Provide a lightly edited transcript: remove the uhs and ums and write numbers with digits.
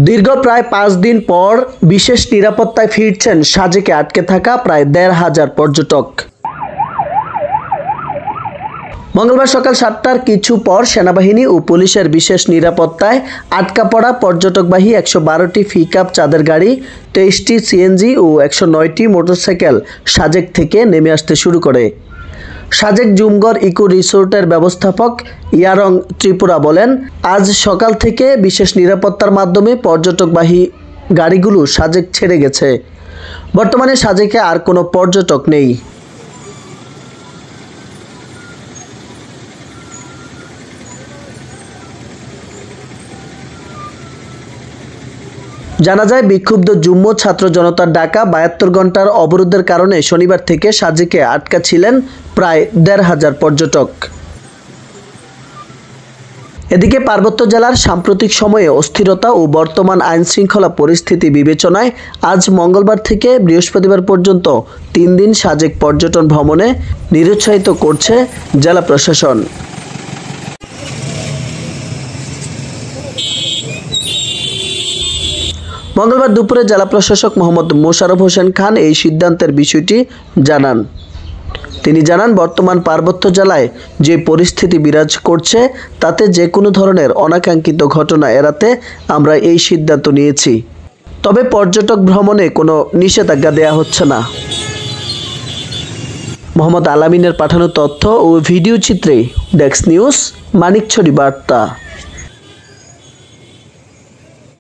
দীর্ঘ প্রায় ৫ দিন পর বিশেষ নিরাপত্তায় ফিরছেন সাজেকে আটকে থাকা প্রায় ১৫০০ পর্যটক। মঙ্গলবার সকাল ৭টার কিছু পর সেনাবাহিনী ও পুলিশের বিশেষ নিরাপত্তায় আটকা পড়া পর্যটকবাহী ১১২টি পিকআপ চাঁদের গাড়ি, ২৩টি সিএনজি ও ১০৯টি মোটরসাইকেল সাজেক থেকে নেমে আসতে শুরু করে। সাজেক জুমগড় ইকো রিসোর্টের ব্যবস্থাপক ইয়ারং ত্রিপুরা বলেন, আজ সকাল থেকে বিশেষ নিরাপত্তার মাধ্যমে পর্যটকবাহী গাড়িগুলো সাজেক ছেড়ে গেছে। বর্তমানে সাজেকে আর কোনো পর্যটক নেই। জানা যায়, বিক্ষুব্ধ জুম্ম ছাত্র জনতার ডাকা ৭২ ঘন্টার অবরোধের কারণে শনিবার থেকে সাজেকে আটকা ছিলেন প্রায় ১৫০০ পর্যটক। এদিকে পার্বত্য জেলার সাম্প্রতিক সময়ে অস্থিরতা ও বর্তমান আইনশৃঙ্খলা পরিস্থিতি বিবেচনায় আজ মঙ্গলবার থেকে বৃহস্পতিবার পর্যন্ত ৩ দিন সাজেক পর্যটন ভ্রমণে নিরুৎসাহিত করছে জেলা প্রশাসন। মঙ্গলবার দুপুরে জেলা প্রশাসক মোহাম্মদ মোশাররফ হোসেন খান এই সিদ্ধান্তের বিষয়টি জানান। তিনি জানান, বর্তমান পার্বত্য জেলায় যে পরিস্থিতি বিরাজ করছে তাতে যে কোনো ধরনের অনাকাঙ্ক্ষিত ঘটনা এড়াতে আমরা এই সিদ্ধান্ত নিয়েছি। তবে পর্যটক ভ্রমণে কোনো নিষেধাজ্ঞা দেওয়া হচ্ছে না। মোহাম্মদ আলামিনের পাঠানো তথ্য ও ভিডিও চিত্রে ডেস্ক নিউজ, মানিকছড়ি বার্তা।